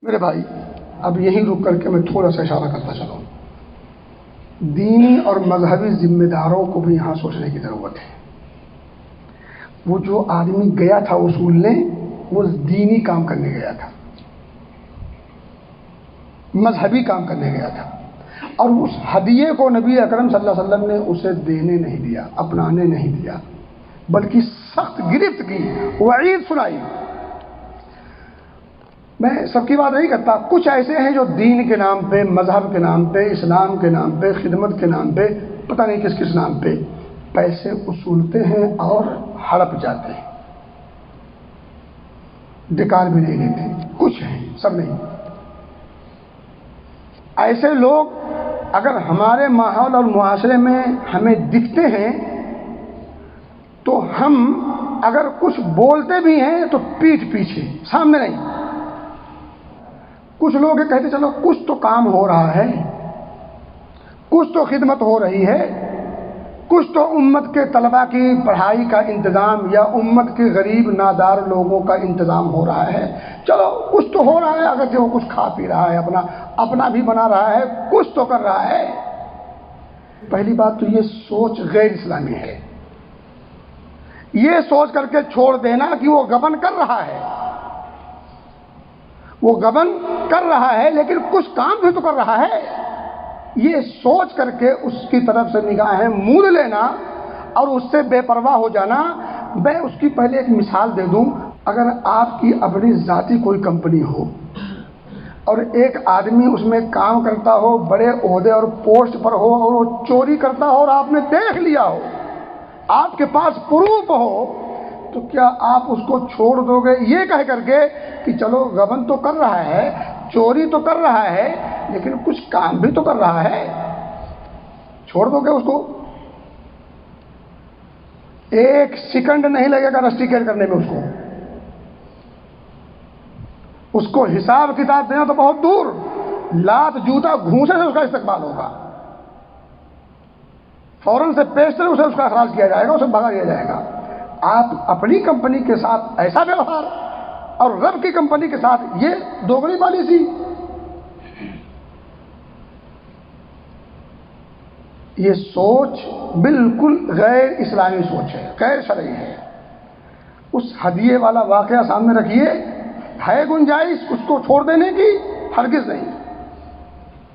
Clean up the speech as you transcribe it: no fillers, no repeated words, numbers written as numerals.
میرے بھائی اب یہیں رک کر کے میں تھوڑا سا اشارہ کرتا چلوں، دینی اور مذہبی ذمہ داروں کو بھی یہاں سوچنے کی ضرورت ہے۔ وہ جو آدمی گیا تھا وصولنے، وہ دینی کام کرنے گیا تھا، مذہبی کام کرنے گیا تھا، اور اس ہدیے کو نبی اکرم صلی اللہ علیہ وسلم نے اسے دینے نہیں دیا، اپنانے نہیں دیا، بلکہ سخت گرفت کی، وعید سنائی۔ میں سب کی بات نہیں کرتا، کچھ ایسے ہیں جو دین کے نام پہ، مذہب کے نام پہ، اسلام کے نام پہ، خدمت کے نام پہ، پتہ نہیں کس کس نام پہ پیسے وصولتے ہیں اور ہڑپ جاتے ہیں، ڈکال بھی نہیں لیتے، کچھ ہیں، سب نہیں۔ ایسے لوگ اگر ہمارے ماحول اور معاشرے میں ہمیں دکھتے ہیں تو ہم اگر کچھ بولتے بھی ہیں تو پیٹھ پیچھے، سامنے نہیں۔ کچھ لوگ کہتے چلو کچھ تو کام ہو رہا ہے، کچھ تو خدمت ہو رہی ہے، کچھ تو امت کے طلباء کی پڑھائی کا انتظام یا امت کے غریب نادار لوگوں کا انتظام ہو رہا ہے، چلو کچھ تو ہو رہا ہے، اگر وہ کچھ کھا پی رہا ہے، اپنا بھی بنا رہا ہے، کچھ تو کر رہا ہے۔ پہلی بات تو یہ سوچ غیر اسلامی ہے۔ یہ سوچ کر کے چھوڑ دینا کہ وہ غبن کر رہا ہے، وہ غبن کر رہا ہے لیکن کچھ کام بھی تو کر رہا ہے، یہ سوچ کر کے اس کی طرف سے نگاہیں موند لینا اور اس سے بے پرواہ ہو جانا۔ میں اس کی پہلے ایک مثال دے دوں۔ اگر آپ کی اپنی ذاتی کوئی کمپنی ہو اور ایک آدمی اس میں کام کرتا ہو، بڑے عہدے اور پوسٹ پر ہو، اور وہ چوری کرتا ہو اور آپ نے دیکھ لیا ہو، آپ کے پاس پروف ہو، تو کیا آپ اس کو چھوڑ دو گے یہ کہہ کر کے کہ چلو غبن تو کر رہا ہے، چوری تو کر رہا ہے، لیکن کچھ کام بھی تو کر رہا ہے، چھوڑ دو گے اس کو؟ ایک سیکنڈ نہیں لگے گا رسٹیکیٹ کرنے میں اس کو حساب کتاب دینا تو بہت دور، لات جوتا گھونسے سے اس کا استقبال ہوگا، فوراً سے پیسٹر اسے اس کا اخراج کیا جائے گا، اسے بھگا دیا جائے گا۔ آپ اپنی کمپنی کے ساتھ ایسا ویوہار اور رب کی کمپنی کے ساتھ یہ دوگنی پالیسی، یہ سوچ بالکل غیر اسلامی سوچ ہے، غیر شرعی ہے۔ اس ہدیے والا واقعہ سامنے رکھیے، ہے گنجائش اس کو چھوڑ دینے کی؟ ہرگز نہیں۔